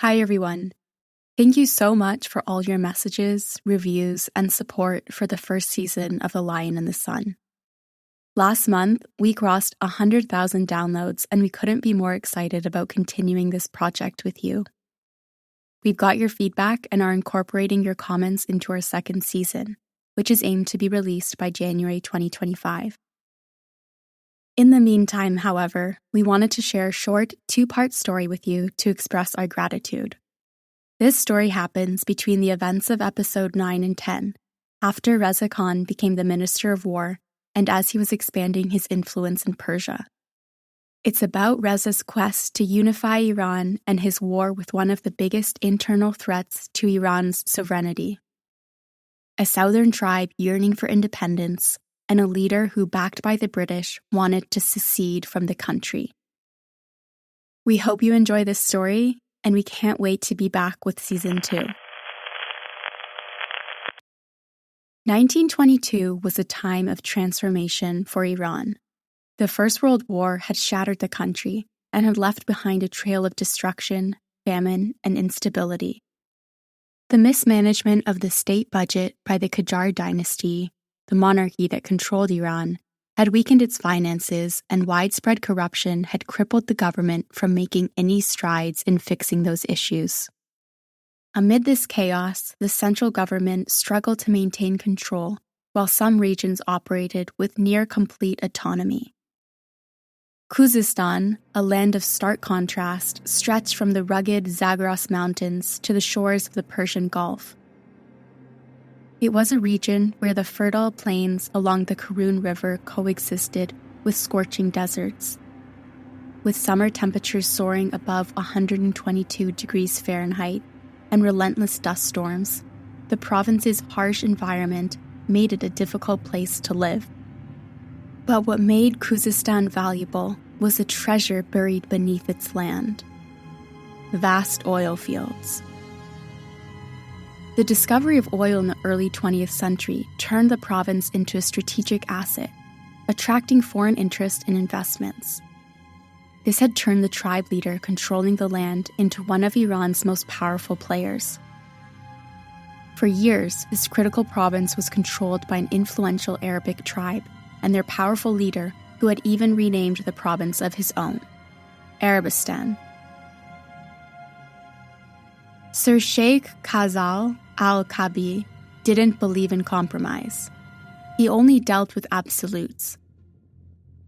Hi, everyone. Thank you so much for all your messages, reviews, and support for the first season of The Lion and the Sun. Last month, we crossed 100,000 downloads, and we couldn't be more excited about continuing this project with you. We've got your feedback and are incorporating your comments into our second season, which is aimed to be released by January 2025. In the meantime, however, we wanted to share a short two-part story with you to express our gratitude. This story happens between the events of episode 9 and 10, after Reza Khan became the Minister of War and as he was expanding his influence in Persia. It's about Reza's quest to unify Iran and his war with one of the biggest internal threats to Iran's sovereignty. A southern tribe yearning for independence and a leader who, backed by the British, wanted to secede from the country. We hope you enjoy this story, and we can't wait to be back with Season 2. 1922 was a time of transformation for Iran. The First World War had shattered the country and had left behind a trail of destruction, famine, and instability. The mismanagement of the state budget by the Qajar dynasty, the monarchy that controlled Iran, had weakened its finances, and widespread corruption had crippled the government from making any strides in fixing those issues. Amid this chaos, the central government struggled to maintain control, while some regions operated with near-complete autonomy. Khuzestan, a land of stark contrast, stretched from the rugged Zagros Mountains to the shores of the Persian Gulf. It was a region where the fertile plains along the Karun River coexisted with scorching deserts. With summer temperatures soaring above 122 degrees Fahrenheit and relentless dust storms, the province's harsh environment made it a difficult place to live. But what made Khuzestan valuable was a treasure buried beneath its land: vast oil fields. The discovery of oil in the early 20th century turned the province into a strategic asset, attracting foreign interest and investments. This had turned the tribe leader controlling the land into one of Iran's most powerful players. For years, this critical province was controlled by an influential Arabic tribe and their powerful leader, who had even renamed the province of his own, Arabistan. Sir Sheikh Khaz'al, al-Kaʻbi, didn't believe in compromise. He only dealt with absolutes.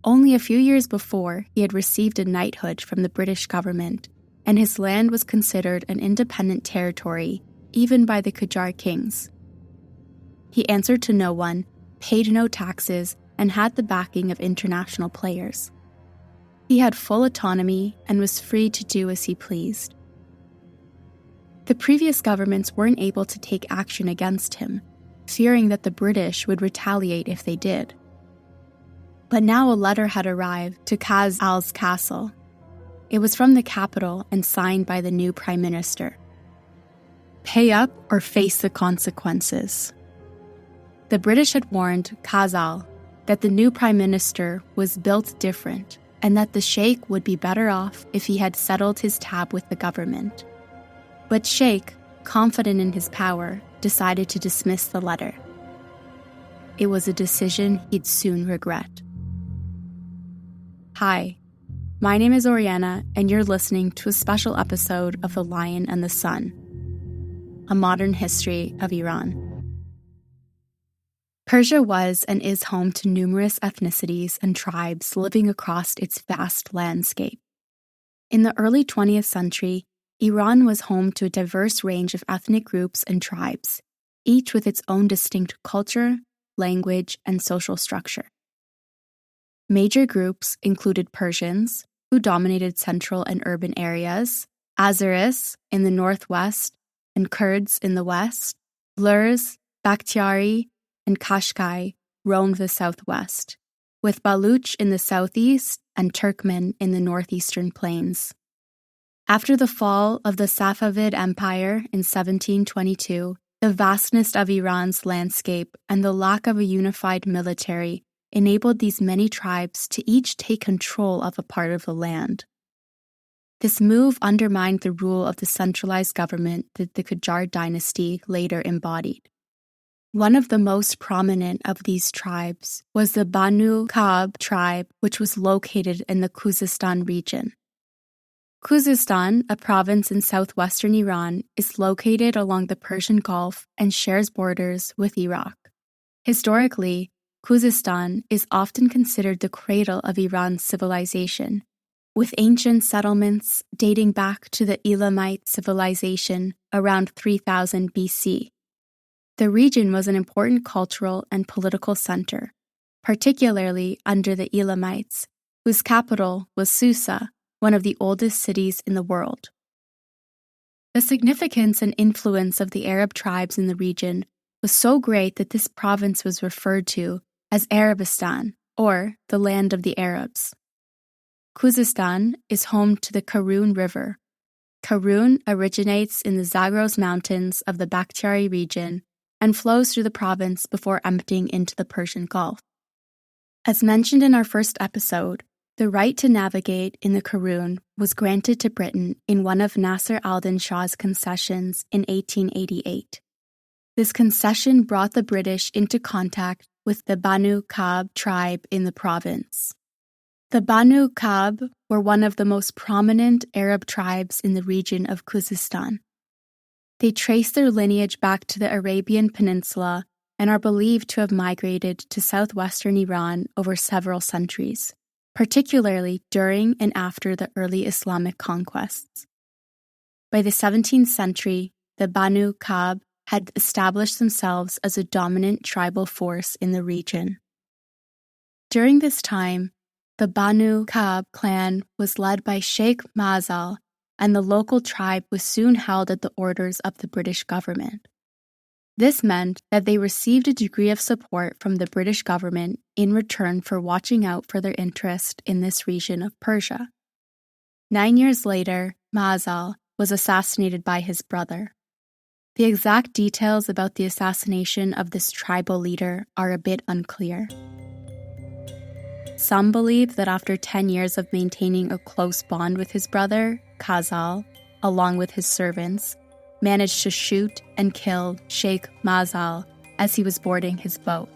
Only a few years before, he had received a knighthood from the British government, and his land was considered an independent territory, even by the Qajar kings. He answered to no one, paid no taxes, and had the backing of international players. He had full autonomy and was free to do as he pleased. The previous governments weren't able to take action against him, fearing that the British would retaliate if they did. But now a letter had arrived to Khaz'al's castle. It was from the capital and signed by the new prime minister. Pay up or face the consequences. The British had warned Khaz'al that the new prime minister was built different and that the sheikh would be better off if he had settled his tab with the government. But Sheikh, confident in his power, decided to dismiss the letter. It was a decision he'd soon regret. Hi, my name is Oriana, and you're listening to a special episode of The Lion and the Sun, a modern history of Iran. Persia was and is home to numerous ethnicities and tribes living across its vast landscape. In the early 20th century, Iran was home to a diverse range of ethnic groups and tribes, each with its own distinct culture, language, and social structure. Major groups included Persians, who dominated central and urban areas, Azeris in the northwest, and Kurds in the west. Lurs, Bakhtiari, and Qashqai roamed the southwest, with Baluch in the southeast and Turkmen in the northeastern plains. After the fall of the Safavid Empire in 1722, the vastness of Iran's landscape and the lack of a unified military enabled these many tribes to each take control of a part of the land. This move undermined the rule of the centralized government that the Qajar dynasty later embodied. One of the most prominent of these tribes was the Banu Ka'b tribe, which was located in the Khuzestan region. Khuzestan, a province in southwestern Iran, is located along the Persian Gulf and shares borders with Iraq. Historically, Khuzestan is often considered the cradle of Iran's civilization, with ancient settlements dating back to the Elamite civilization around 3000 BC. The region was an important cultural and political center, particularly under the Elamites, whose capital was Susa, one of the oldest cities in the world. The significance and influence of the Arab tribes in the region was so great that this province was referred to as Arabistan, or the land of the Arabs. Khuzestan is home to the Karun River. Karun originates in the Zagros Mountains of the Bakhtiari region and flows through the province before emptying into the Persian Gulf. As mentioned in our first episode, the right to navigate in the Karun was granted to Britain in one of Nasser al-Din Shah's concessions in 1888. This concession brought the British into contact with the Banu Ka'b tribe in the province. The Banu Ka'b were one of the most prominent Arab tribes in the region of Khuzestan. They trace their lineage back to the Arabian Peninsula and are believed to have migrated to southwestern Iran over several centuries, particularly during and after the early Islamic conquests. By the 17th century, the Banu Ka'b had established themselves as a dominant tribal force in the region. During this time, the Banu Ka'b clan was led by Sheikh Khaz'al, and the local tribe was soon held at the orders of the British government. This meant that they received a degree of support from the British government in return for watching out for their interest in this region of Persia. 9 years later, Khaz'al was assassinated by his brother. The exact details about the assassination of this tribal leader are a bit unclear. Some believe that after 10 years of maintaining a close bond with his brother, Khaz'al, along with his servants, managed to shoot and kill Sheikh Khaz'al as he was boarding his boat.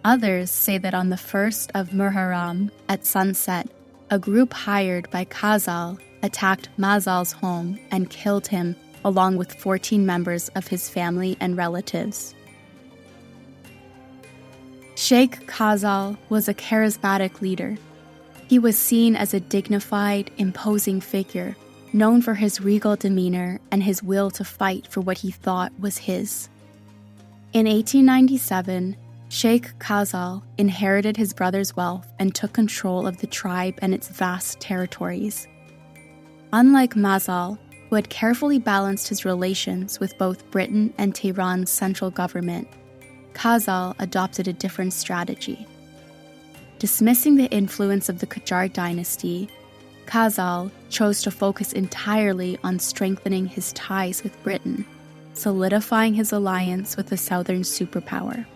Others say that on the 1st of Muharram, at sunset, a group hired by Khaz'al attacked Khaz'al's home and killed him along with 14 members of his family and relatives. Sheikh Khaz'al was a charismatic leader. He was seen as a dignified, imposing figure, known for his regal demeanor and his will to fight for what he thought was his. In 1897, Sheikh Khaz'al inherited his brother's wealth and took control of the tribe and its vast territories. Unlike Khaz'al, who had carefully balanced his relations with both Britain and Tehran's central government, Khaz'al adopted a different strategy. Dismissing the influence of the Qajar dynasty, Khaz'al chose to focus entirely on strengthening his ties with Britain, solidifying his alliance with the southern superpower.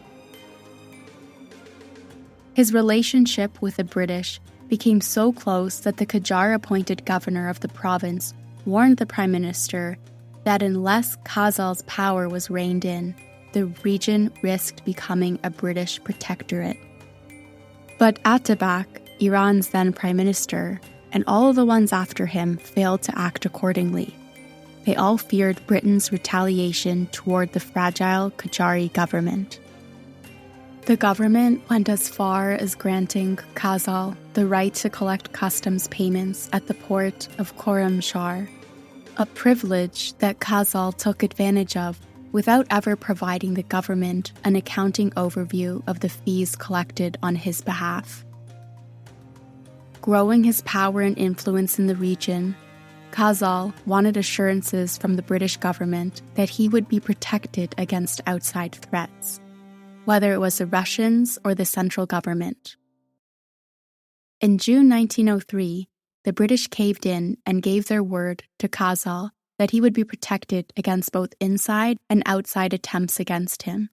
His relationship with the British became so close that the Qajar-appointed governor of the province warned the prime minister that unless Khaz'al's power was reined in, the region risked becoming a British protectorate. But Atabak, Iran's then prime minister, and all of the ones after him failed to act accordingly. They all feared Britain's retaliation toward the fragile Qajari government. The government went as far as granting Khaz'al the right to collect customs payments at the port of Khorramshahr, a privilege that Khaz'al took advantage of without ever providing the government an accounting overview of the fees collected on his behalf. Growing his power and influence in the region, Khaz'al wanted assurances from the British government that he would be protected against outside threats, whether it was the Russians or the central government. In June 1903, the British caved in and gave their word to Khaz'al that he would be protected against both inside and outside attempts against him.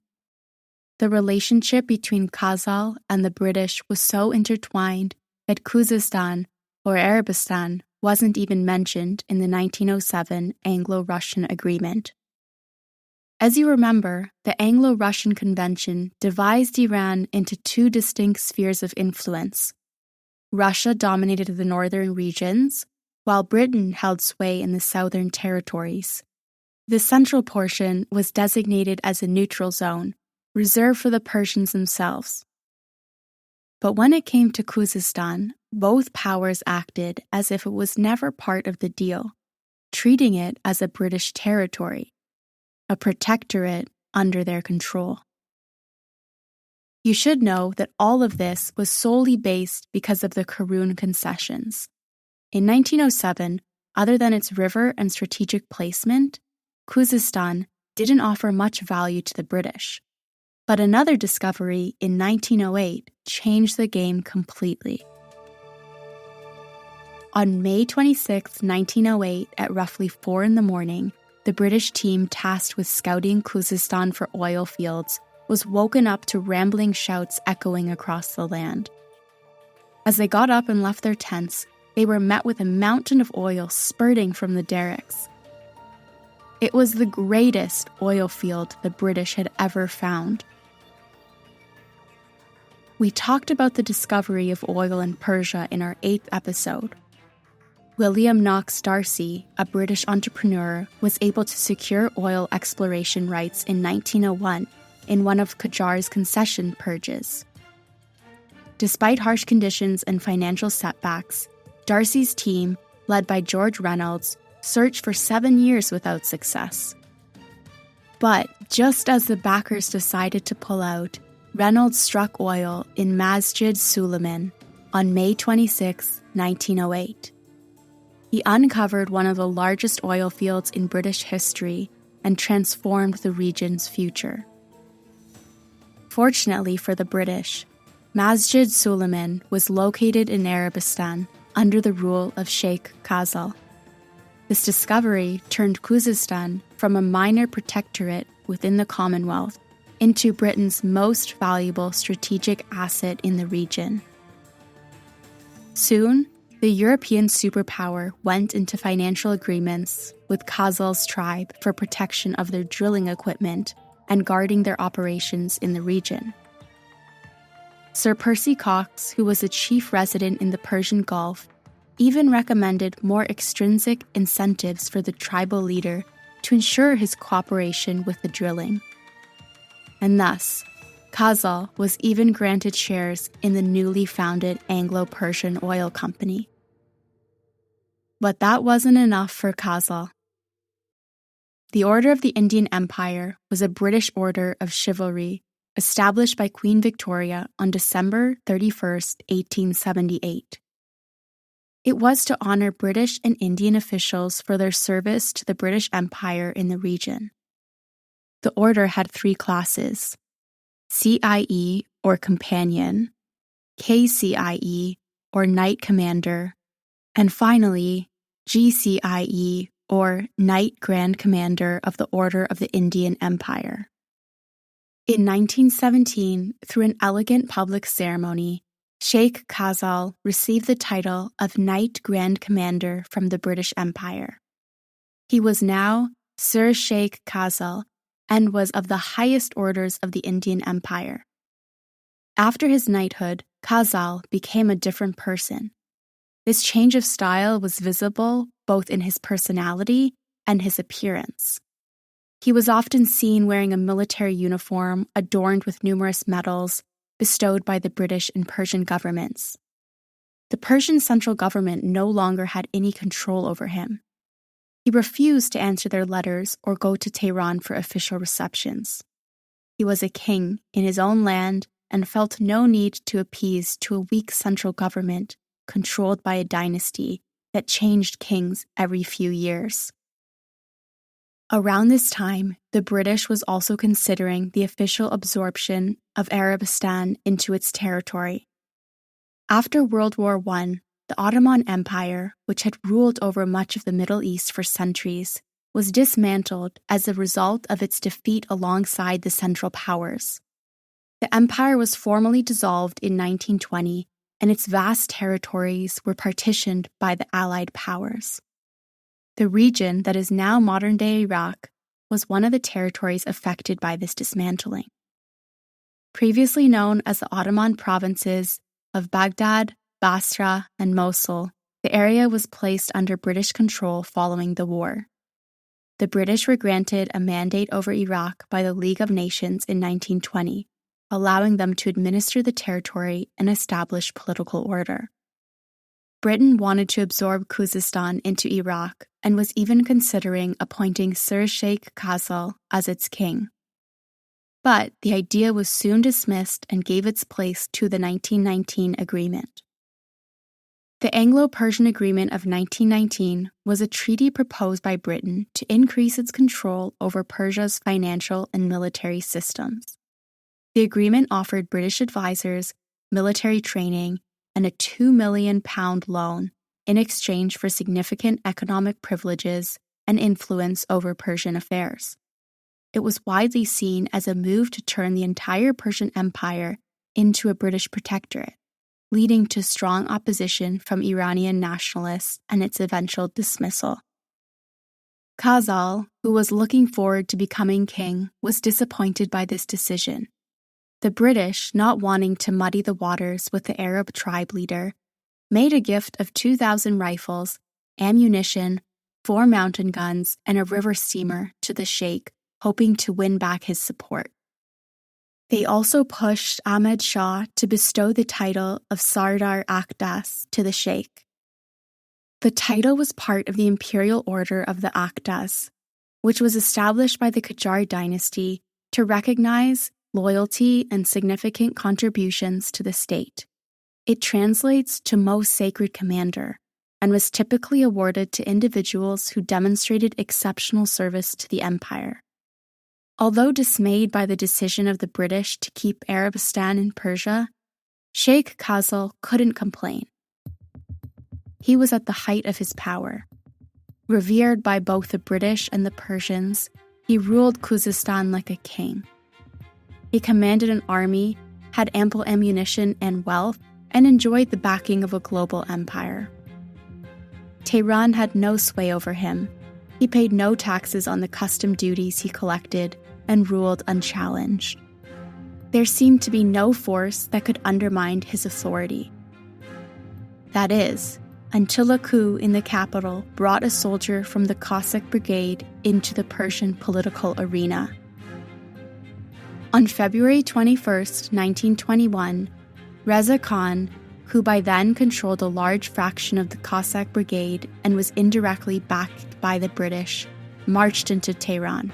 The relationship between Khaz'al and the British was so intertwined that Khuzestan, or Arabistan, wasn't even mentioned in the 1907 Anglo-Russian Agreement. As you remember, the Anglo-Russian Convention divided Iran into two distinct spheres of influence. Russia dominated the northern regions, while Britain held sway in the southern territories. The central portion was designated as a neutral zone, reserved for the Persians themselves. But when it came to Khuzestan, both powers acted as if it was never part of the deal, treating it as a British territory, a protectorate under their control. You should know that all of this was solely based because of the Karun concessions. In 1907, other than its river and strategic placement, Khuzestan didn't offer much value to the British. But another discovery in 1908 changed the game completely. On May 26, 1908, at roughly 4 a.m, the British team tasked with scouting Khuzestan for oil fields was woken up to rambling shouts echoing across the land. As they got up and left their tents, they were met with a mountain of oil spurting from the derricks. It was the greatest oil field the British had ever found. We talked about the discovery of oil in Persia in our 8th episode. William Knox Darcy, a British entrepreneur, was able to secure oil exploration rights in 1901 in one of Qajar's concession purges. Despite harsh conditions and financial setbacks, Darcy's team, led by George Reynolds, searched for 7 years without success. But just as the backers decided to pull out, Reynolds struck oil in Masjid Suleiman on May 26, 1908. He uncovered one of the largest oil fields in British history and transformed the region's future. Fortunately for the British, Masjid Suleiman was located in Arabistan under the rule of Sheikh Khaz'al. This discovery turned Khuzestan from a minor protectorate within the Commonwealth into Britain's most valuable strategic asset in the region. Soon, the European superpower went into financial agreements with Khaz'al's tribe for protection of their drilling equipment and guarding their operations in the region. Sir Percy Cox, who was a chief resident in the Persian Gulf, even recommended more extrinsic incentives for the tribal leader to ensure his cooperation with the drilling. And thus, Khaz'al was even granted shares in the newly founded Anglo-Persian Oil Company. But that wasn't enough for Khaz'al. The Order of the Indian Empire was a British order of chivalry established by Queen Victoria on December 31, 1878. It was to honor British and Indian officials for their service to the British Empire in the region. The order had 3 classes: CIE or Companion, KCIE or Knight Commander, and finally GCIE or Knight Grand Commander of the Order of the Indian Empire. In 1917, through an elegant public ceremony, Sheikh Khaz'al received the title of Knight Grand Commander from the British Empire. He was now Sir Sheikh Khaz'al and was of the highest orders of the Indian Empire. After his knighthood, Khaz'al became a different person. This change of style was visible both in his personality and his appearance. He was often seen wearing a military uniform adorned with numerous medals bestowed by the British and Persian governments. The Persian central government no longer had any control over him. He refused to answer their letters or go to Tehran for official receptions. He was a king in his own land and felt no need to appease to a weak central government controlled by a dynasty that changed kings every few years. Around this time, the British was also considering the official absorption of Arabistan into its territory. After World War I, the Ottoman Empire, which had ruled over much of the Middle East for centuries, was dismantled as a result of its defeat alongside the Central Powers. The empire was formally dissolved in 1920 and its vast territories were partitioned by the Allied powers. The region that is now modern-day Iraq was one of the territories affected by this dismantling. Previously known as the Ottoman provinces of Baghdad, Basra, and Mosul, the area was placed under British control following the war. The British were granted a mandate over Iraq by the League of Nations in 1920, allowing them to administer the territory and establish political order. Britain wanted to absorb Khuzestan into Iraq and was even considering appointing Sir Sheikh Khaz'al as its king. But the idea was soon dismissed and gave its place to the 1919 agreement. The Anglo-Persian Agreement of 1919 was a treaty proposed by Britain to increase its control over Persia's financial and military systems. The agreement offered British advisors military training and a £2 million loan in exchange for significant economic privileges and influence over Persian affairs. It was widely seen as a move to turn the entire Persian Empire into a British protectorate, leading to strong opposition from Iranian nationalists and its eventual dismissal. Khaz'al, who was looking forward to becoming king, was disappointed by this decision. The British, not wanting to muddy the waters with the Arab tribe leader, made a gift of 2,000 rifles, ammunition, 4 mountain guns, and a river steamer to the sheikh, hoping to win back his support. They also pushed Ahmed Shah to bestow the title of Sardar Akdas to the sheikh. The title was part of the imperial order of the Akdas, which was established by the Qajar dynasty to recognize loyalty and significant contributions to the state. It translates to Most Sacred Commander and was typically awarded to individuals who demonstrated exceptional service to the empire. Although dismayed by the decision of the British to keep Arabistan in Persia, Sheikh Khaz'al couldn't complain. He was at the height of his power. Revered by both the British and the Persians, he ruled Khuzestan like a king. He commanded an army, had ample ammunition and wealth, and enjoyed the backing of a global empire. Tehran had no sway over him. He paid no taxes on the custom duties he collected and ruled unchallenged. There seemed to be no force that could undermine his authority. That is, until a coup in the capital brought a soldier from the Cossack Brigade into the Persian political arena. On February 21, 1921, Reza Khan, who by then controlled a large fraction of the Cossack Brigade and was indirectly backed by the British, marched into Tehran.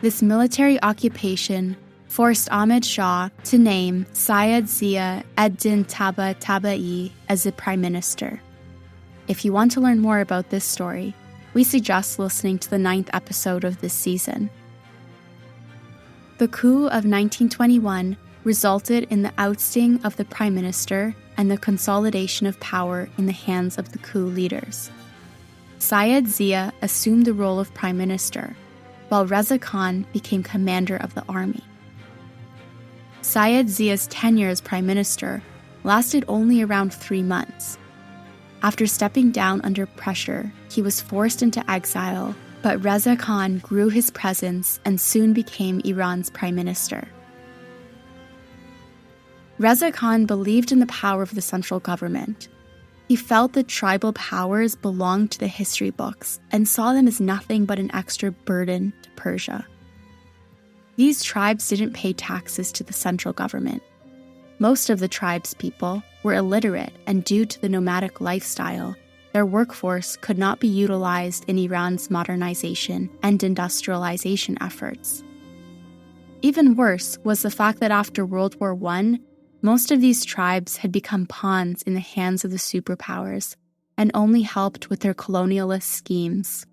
This military occupation forced Ahmed Shah to name Syed Zia ed-Din Taba'i as the prime minister. If you want to learn more about this story, we suggest listening to the 9th episode of this season. The coup of 1921 resulted in the ousting of the prime minister and the consolidation of power in the hands of the coup leaders. Syed Zia assumed the role of prime minister, while Reza Khan became commander of the army. Syed Zia's tenure as prime minister lasted only around 3 months. After stepping down under pressure, he was forced into exile, but Reza Khan grew his presence and soon became Iran's prime minister. Reza Khan believed in the power of the central government. He felt that tribal powers belonged to the history books and saw them as nothing but an extra burden to Persia. These tribes didn't pay taxes to the central government. Most of the tribe's people were illiterate, and due to the nomadic lifestyle, their workforce could not be utilized in Iran's modernization and industrialization efforts. Even worse was the fact that after World War I, most of these tribes had become pawns in the hands of the superpowers and only helped with their colonialist schemes.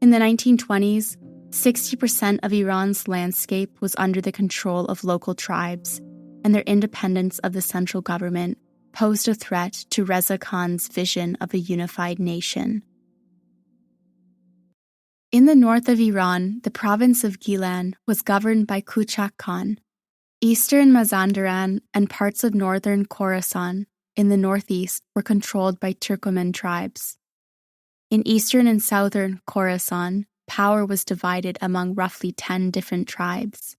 In the 1920s, 60% of Iran's landscape was under the control of local tribes, and their independence of the central government posed a threat to Reza Khan's vision of a unified nation. In the north of Iran, the province of Gilan was governed by Kuchak Khan. Eastern Mazandaran and parts of northern Khorasan in the northeast were controlled by Turkoman tribes. In eastern and southern Khorasan, power was divided among roughly 10 different tribes.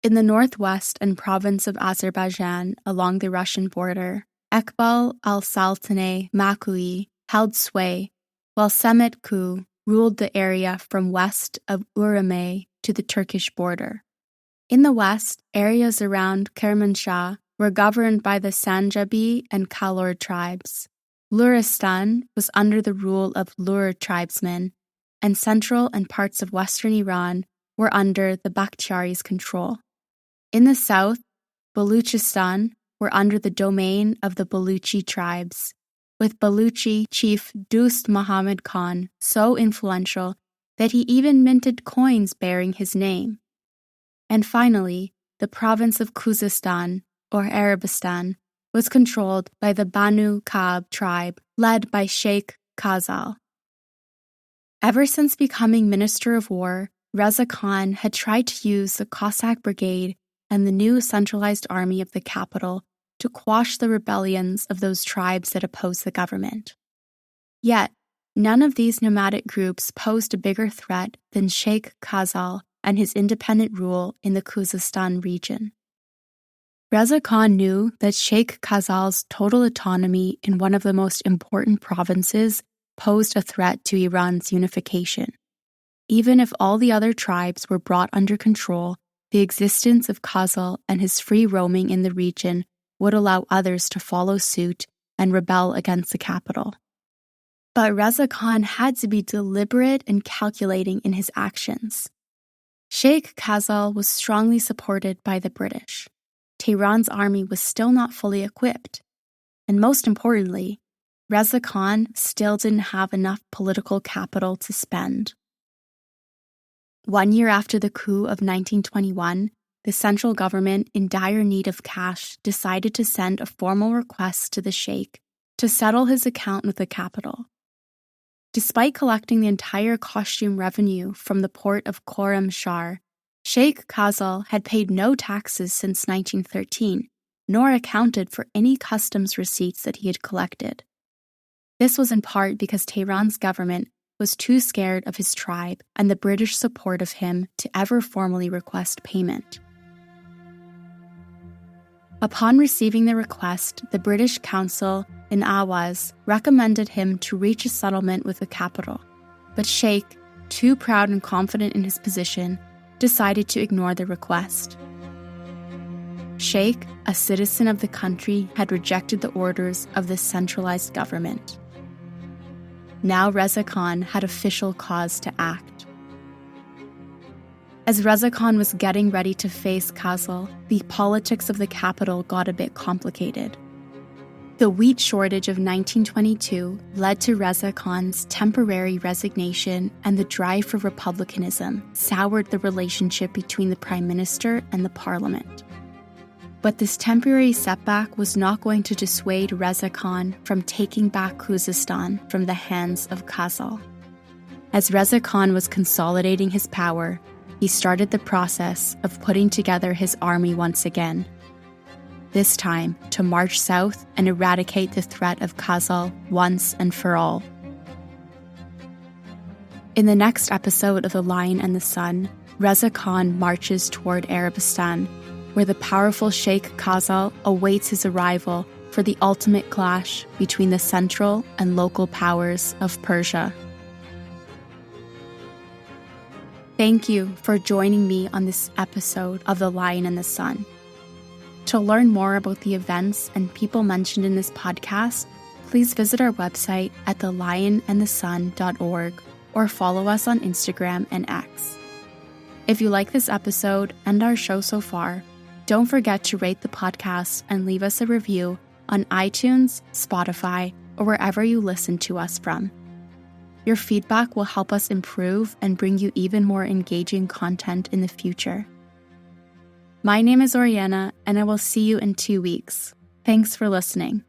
In the northwest and province of Azerbaijan along the Russian border, Ekbal al-Saltaneh Makui held sway, while Semet Ku ruled the area from west of Urumqi to the Turkish border. In the west, areas around Kermanshah were governed by the Sanjabi and Kalor tribes. Luristan was under the rule of Lur tribesmen, and central and parts of western Iran were under the Bakhtiaris' control. In the south, Baluchistan were under the domain of the Baluchi tribes, with Baluchi chief Dost Muhammad Khan so influential that he even minted coins bearing his name. And finally, the province of Khuzestan, or Arabistan, was controlled by the Banu Ka'b tribe led by Sheikh Khaz'al. Ever since becoming Minister of War, Reza Khan had tried to use the Cossack Brigade and the new centralized army of the capital to quash the rebellions of those tribes that opposed the government. Yet, none of these nomadic groups posed a bigger threat than Sheikh Khaz'al and his independent rule in the Khuzestan region. Reza Khan knew that Sheikh Khaz'al's total autonomy in one of the most important provinces posed a threat to Iran's unification. Even if all the other tribes were brought under control, the existence of Khaz'al and his free roaming in the region would allow others to follow suit and rebel against the capital. But Reza Khan had to be deliberate and calculating in his actions. Sheikh Khaz'al was strongly supported by the British. Tehran's army was still not fully equipped. And most importantly, Reza Khan still didn't have enough political capital to spend. 1 year after the coup of 1921, the central government, in dire need of cash, decided to send a formal request to the sheikh to settle his account with the capital. Despite collecting the entire costume revenue from the port of Khorramshahr, Sheikh Khaz'al had paid no taxes since 1913, nor accounted for any customs receipts that he had collected. This was in part because Tehran's government was too scared of his tribe and the British support of him to ever formally request payment. Upon receiving the request, the British Council in Awaz recommended him to reach a settlement with the capital, but Sheikh, too proud and confident in his position, decided to ignore the request. Sheikh, a citizen of the country, had rejected the orders of the centralized government. Now Reza Khan had official cause to act. As Reza Khan was getting ready to face Khaz'al, the politics of the capital got a bit complicated. The wheat shortage of 1922 led to Reza Khan's temporary resignation, and the drive for republicanism soured the relationship between the prime minister and the parliament. But this temporary setback was not going to dissuade Reza Khan from taking back Khuzestan from the hands of Khaz'al. As Reza Khan was consolidating his power, he started the process of putting together his army once again. This time to march south and eradicate the threat of Khaz'al once and for all. In the next episode of The Lion and the Sun, Reza Khan marches toward Arabistan, where the powerful Sheikh Khaz'al awaits his arrival for the ultimate clash between the central and local powers of Persia. Thank you for joining me on this episode of The Lion and the Sun. To learn more about the events and people mentioned in this podcast, please visit our website at thelionandthesun.org or follow us on Instagram and X. If you like this episode and our show so far, don't forget to rate the podcast and leave us a review on iTunes, Spotify, or wherever you listen to us from. Your feedback will help us improve and bring you even more engaging content in the future. My name is Oriana, and I will see you in 2 weeks. Thanks for listening.